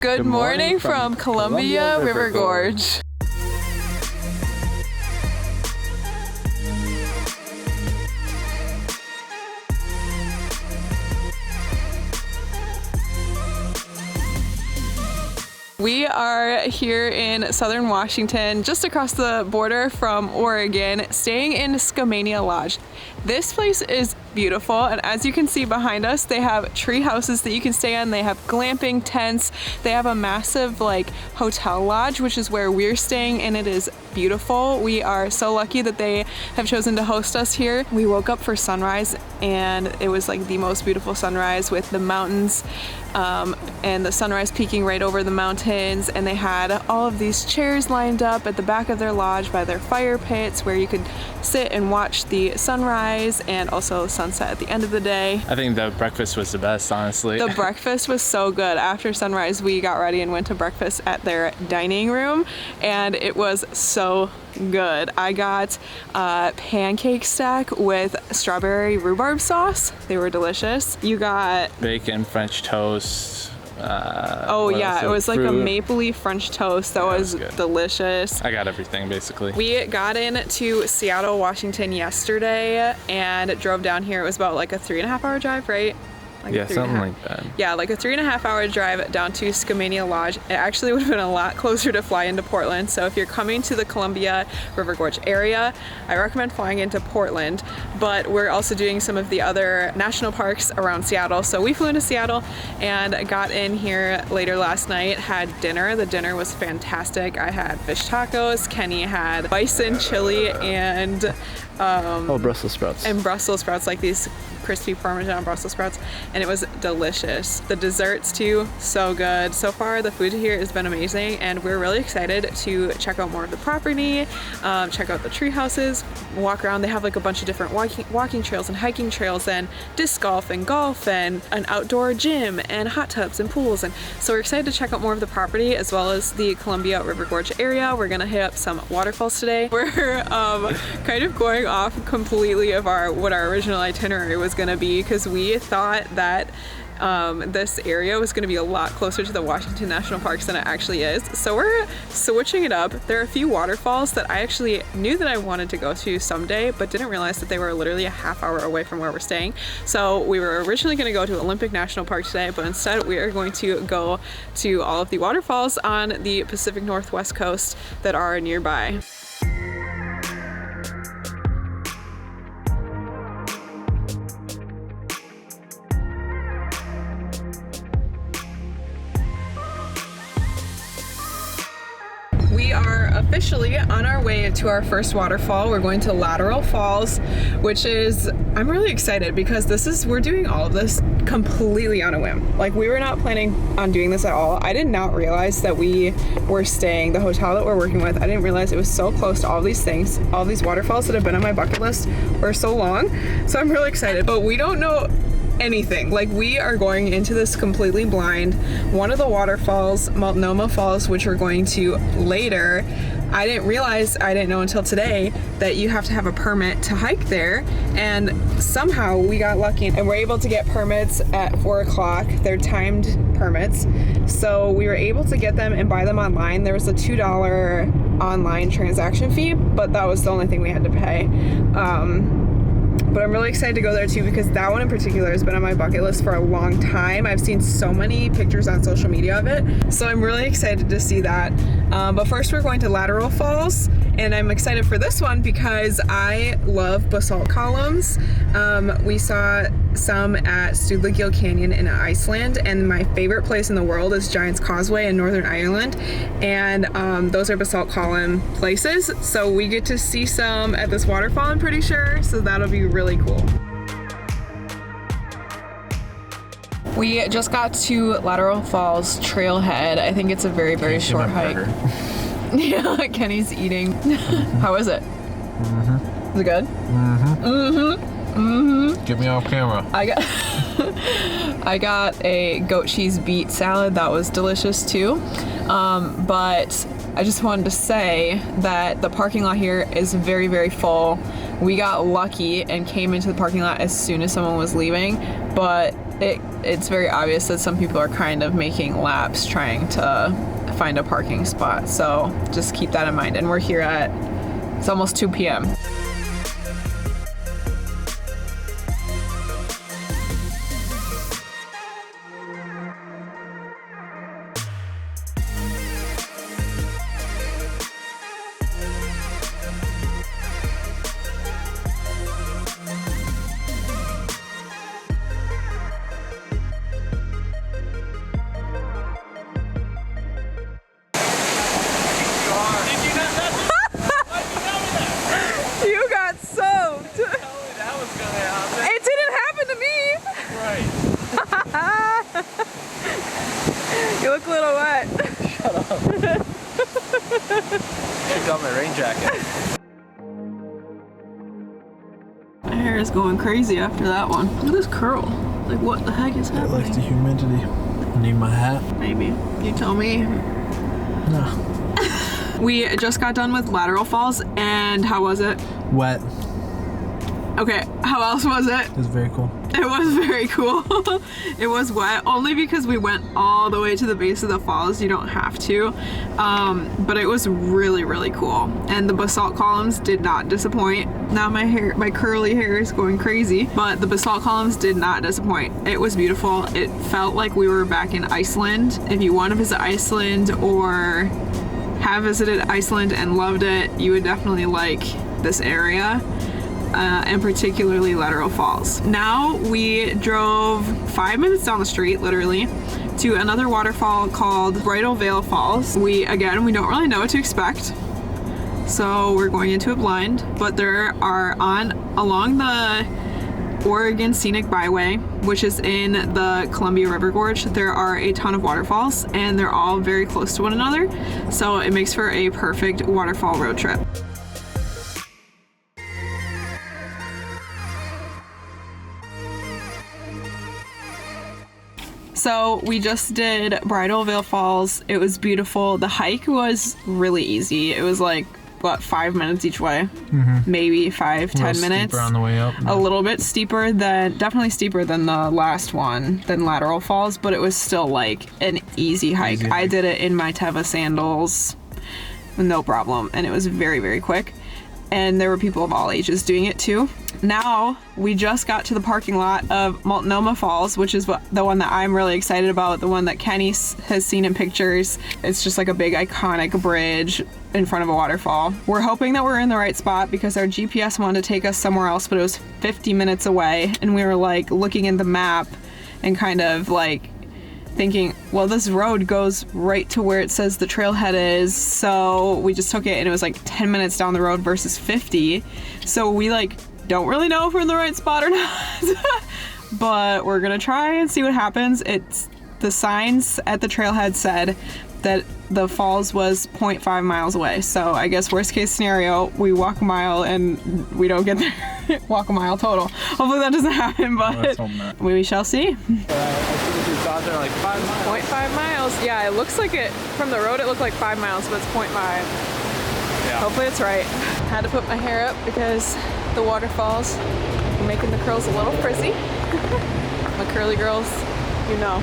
Good morning from Columbia River Gorge. We are here in southern Washington, just across the border from Oregon, staying in Skamania Lodge. This place is beautiful, and as you can see behind us, they have tree houses that you can stay in. They have glamping tents. They have a massive hotel lodge, which is where we're staying, and it is beautiful. We are so lucky that they have chosen to host us here. We woke up for sunrise, and it was the most beautiful sunrise with the mountains and the sunrise peeking right over the mountains. And they had all of these chairs lined up at the back of their lodge by their fire pits where you could sit and watch the sunrise and also sunset at the end of the day. I think the breakfast was the best, honestly. The breakfast was so good. After sunrise, we got ready and went to breakfast at their dining room, and it was so good. I got a pancake stack with strawberry rhubarb sauce. They were delicious. You got bacon, French toast. It was like a maple leaf French toast that was delicious. I got everything basically. We got into Seattle, Washington yesterday and drove down here. It was about a 3.5 hour drive, right? Something like that. Yeah, a 3.5 hour drive down to Skamania Lodge. It actually would have been a lot closer to fly into Portland. So if you're coming to the Columbia River Gorge area, I recommend flying into Portland. But we're also doing some of the other national parks around Seattle. So we flew into Seattle and got in here later last night, had dinner. The dinner was fantastic. I had fish tacos. Kenny had bison chili and Brussels sprouts. And Brussels sprouts, these crispy Parmesan Brussels sprouts, and it was delicious. The desserts too, so good. So far the food here has been amazing, and we're really excited to check out more of the property, check out the tree houses, walk around. They have a bunch of different walking trails and hiking trails and disc golf and an outdoor gym and hot tubs and pools, and so we're excited to check out more of the property as well as the Columbia River Gorge area. We're gonna hit up some waterfalls today. We're kind of going off completely of what our original itinerary was gonna be, because we thought that this area was going to be a lot closer to the Washington National Parks than it actually is. So we're switching it up. There are a few waterfalls that I actually knew that I wanted to go to someday, but didn't realize that they were literally a half hour away from where we're staying. So we were originally going to go to Olympic National Park today, but instead we are going to go to all of the waterfalls on the Pacific Northwest coast that are nearby. We are officially on our way to our first waterfall. We're going to Latourell Falls, which is, I'm really excited because we're doing all of this completely on a whim. We were not planning on doing this at all. I did not realize that we were staying, the hotel that we're working with, I didn't realize it was so close to all these things, all these waterfalls that have been on my bucket list for so long. So I'm really excited, but we don't know anything. We are going into this completely blind. One of the waterfalls, Multnomah Falls, which we're going to later, I didn't know until today that you have to have a permit to hike there, and somehow we got lucky and we're able to get permits at 4 o'clock. They're timed permits, so we were able to get them and buy them online. There was a $2 online transaction fee, but that was the only thing we had to pay. But I'm really excited to go there too, because that one in particular has been on my bucket list for a long time. I've seen so many pictures on social media of it, so I'm really excited to see that. But first we're going to Latourell Falls, and I'm excited for this one because I love basalt columns. We saw some at Studlagil Canyon in Iceland, and my favorite place in the world is Giant's Causeway in Northern Ireland, and those are basalt column places, so we get to see some at this waterfall, I'm pretty sure, so that'll be really cool. We just got to Latourell Falls trailhead. I think it's a very, very short hike. Yeah, Kenny's eating. How is it? Mm-hmm. Is it good? Mm-hmm. Mm-hmm. Mm-hmm. Get me off camera. I got a goat cheese beet salad. That was delicious too. But I just wanted to say that the parking lot here is very, very full. We got lucky and came into the parking lot as soon as someone was leaving, but it's very obvious that some people are kind of making laps trying to find a parking spot. So just keep that in mind. And we're here at, it's almost 2 p.m. You look a little wet. Shut up. Should got my rain jacket. My hair is going crazy after that one. Look at this curl. Like, what the heck is happening? I like the humidity. I need my hat. Maybe. You tell me. No. We just got done with Latourell Falls, and how was it? Wet. Okay, how else was it? It was very cool. It was very cool. It was wet, only because we went all the way to the base of the falls. You don't have to. But it was really, really cool. And the basalt columns did not disappoint. Now my curly hair is going crazy, but the basalt columns did not disappoint. It was beautiful. It felt like we were back in Iceland. If you want to visit Iceland or have visited Iceland and loved it, you would definitely like this area. And particularly Latourell Falls. Now we drove 5 minutes down the street, literally, to another waterfall called Bridal Veil Falls. We don't really know what to expect, so we're going into it blind. But there are along the Oregon Scenic Byway, which is in the Columbia River Gorge, there are a ton of waterfalls, and they're all very close to one another, so it makes for a perfect waterfall road trip. So we just did Bridal Veil Falls. It was beautiful. The hike was really easy. It was like, what, 5 minutes each way? Maybe 5-10 minutes. Steeper on the way up. A little bit steeper definitely steeper than the last one, than Latourell Falls, but it was still like an easy hike. I did it in my Teva sandals, no problem. And it was very, very quick. And there were people of all ages doing it too. Now we just got to the parking lot of Multnomah Falls, which is the one that I'm really excited about, the one that Kenny has seen in pictures. It's just like a big iconic bridge in front of a waterfall. We're hoping that we're in the right spot because our GPS wanted to take us somewhere else, but it was 50 minutes away, and we were like looking at the map and kind of like thinking, well, this road goes right to where it says the trailhead is, so we just took it, and it was like 10 minutes down the road versus 50. So we like don't really know if we're in the right spot or not. But we're gonna try and see what happens. It's the signs at the trailhead said that the falls was 0.5 miles away. So I guess worst case scenario, we walk a mile and we don't get there. Walk a mile total. Hopefully that doesn't happen, but we shall see. I think we thought they're like 5 miles. 0.5 miles. Yeah, it looks like it, from the road it looked like 5 miles, but it's 0.5. Yeah. Hopefully it's right. Had to put my hair up because the waterfalls are making the curls a little frizzy. My curly girls, you know.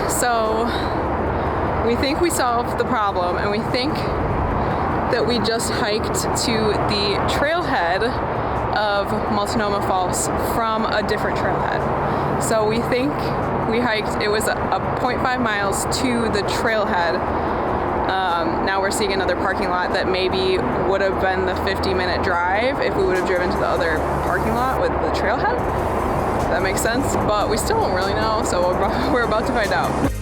So we think we solved the problem, and we think that we just hiked to the trailhead of Multnomah Falls from a different trailhead. So we think we hiked, it was a 0.5 miles to the trailhead. Now we're seeing another parking lot that maybe would have been the 50-minute drive if we would have driven to the other parking lot with the trailhead. That makes sense, but we still don't really know, so we're about to find out.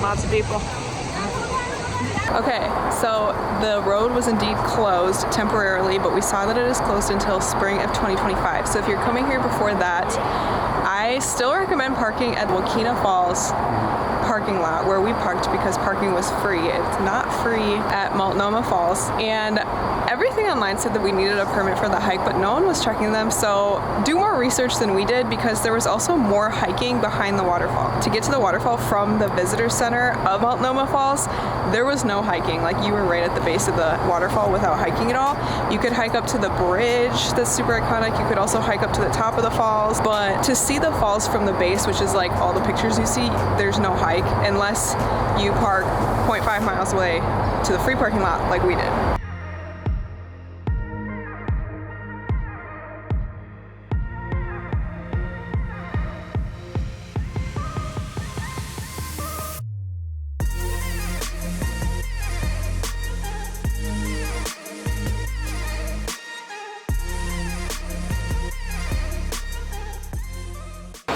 Lots of people. Okay, so the road was indeed closed temporarily, but we saw that it is closed until spring of 2025. So if you're coming here before that, I still recommend parking at Wahkeena Falls parking lot where we parked because parking was free. It's not free at Multnomah Falls, and everything online said that we needed a permit for the hike, but no one was checking them. So do more research than we did, because there was also more hiking behind the waterfall. To get to the waterfall from the visitor center of Multnomah Falls, there was no hiking. Like, you were right at the base of the waterfall without hiking at all. You could hike up to the bridge that's super iconic. You could also hike up to the top of the falls, but to see the falls from the base, which is like all the pictures you see, there's no hike unless you park 0.5 miles away to the free parking lot like we did.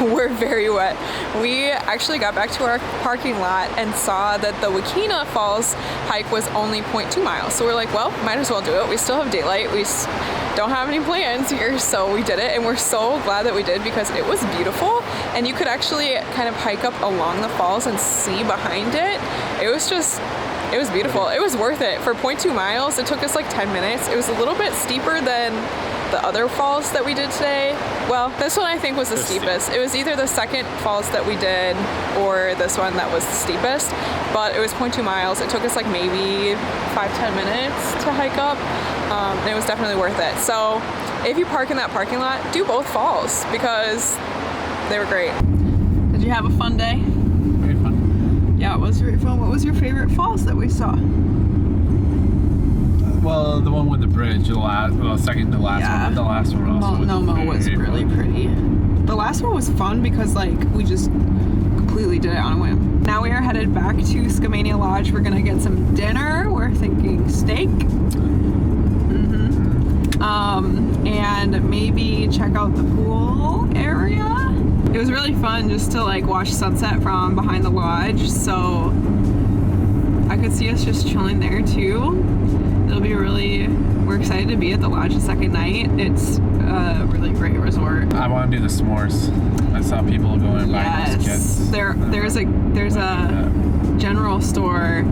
We're very wet. We actually got back to our parking lot and saw that the Wahkeena Falls hike was only 0.2 miles. So we're like, well, might as well do it. We still have daylight. We don't have any plans here, so we did it, and we're so glad that we did because it was beautiful, and you could actually kind of hike up along the falls and see behind it. It was beautiful. It was worth it. For 0.2 miles, it took us like 10 minutes. It was a little bit steeper than the other falls that we did today. Well, this one I think was the steepest. It was either the second falls that we did or this one that was the steepest, but it was 0.2 miles. It took us like maybe 5-10 minutes to hike up, and it was definitely worth it. So if you park in that parking lot, do both falls because they were great. Did you have a fun day? Very fun. Yeah, it was very fun. What was your favorite falls that we saw? Well, the one with the bridge, second to last one. The last one also Multnomah was really pretty. The last one was fun because like we just completely did it on a whim. Now we are headed back to Skamania Lodge. We're gonna get some dinner. We're thinking steak. And maybe check out the pool area. It was really fun just to like watch sunset from behind the lodge. So I could see us just chilling there too. We're excited to be at the lodge the second night. It's a really great resort. I want to do the s'mores. I saw people going and buying those kits. There's a general store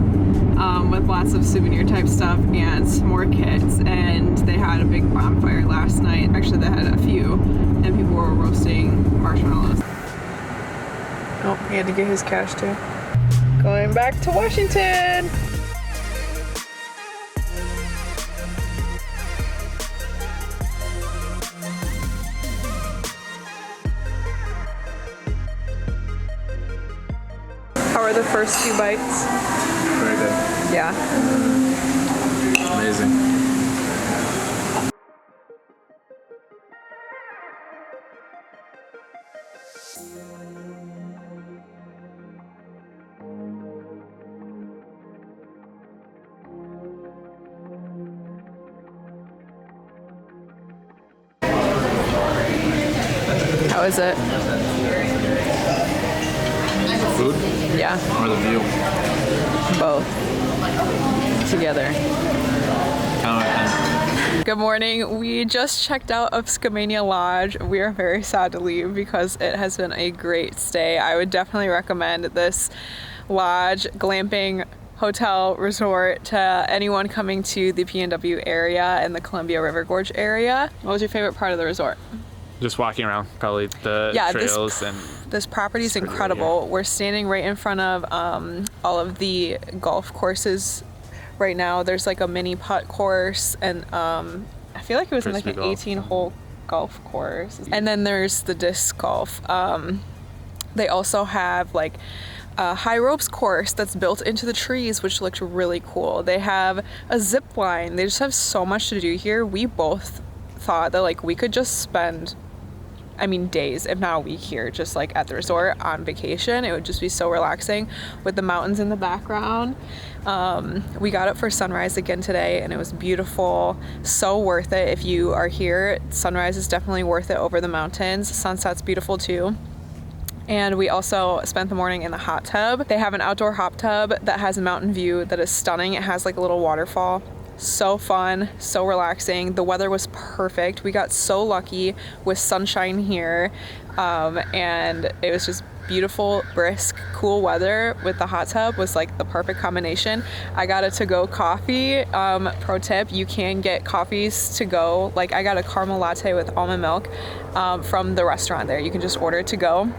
with lots of souvenir type stuff and s'more kits, and they had a big bonfire last night. Actually, they had a few, and people were roasting marshmallows. Oh, he had to get his cash too. Going back to Washington. How are the first few bites? Very good. Yeah. Amazing. How is it? Food Yeah. or the view? Both. Together. Good morning. We just checked out of Skamania Lodge. We are very sad to leave because it has been a great stay. I would definitely recommend this lodge, glamping, hotel, resort to anyone coming to the PNW area and the Columbia River Gorge area. What was your favorite part of the resort? Just walking around, probably the trails and this property is incredible. We're standing right in front of all of the golf courses right now. There's like a mini putt course, and I feel like it was like an 18-hole golf course. And then there's the disc golf. They also have like a high ropes course that's built into the trees, which looked really cool. They have a zip line. They just have so much to do here. We both thought that like we could just spend days, if not a week here, just like at the resort on vacation. It would just be so relaxing with the mountains in the background. We got up for sunrise again today and it was beautiful. So worth it if you are here. Sunrise is definitely worth it over the mountains. Sunset's beautiful too. And we also spent the morning in the hot tub. They have an outdoor hot tub that has a mountain view that is stunning. It has like a little waterfall. So fun, so relaxing. The weather was perfect. We got so lucky with sunshine here, and it was just beautiful, brisk, cool weather with the hot tub was like the perfect combination. I got a to-go coffee. Pro tip, you can get coffees to go. Like I got a caramel latte with almond milk from the restaurant there. You can just order it to go.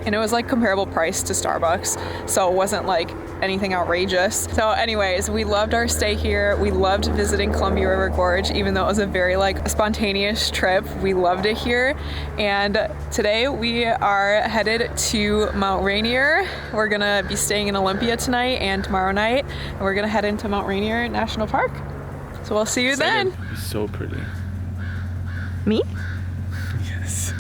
And it was like comparable price to Starbucks, so it wasn't like anything outrageous. So anyways, we loved our stay here. We loved visiting Columbia River Gorge, even though it was a very like spontaneous trip. We loved it here. And today we are headed to Mount Rainier. We're gonna be staying in Olympia tonight and tomorrow night, and we're gonna head into Mount Rainier National Park. So we'll see you then. So pretty. Me? Yes.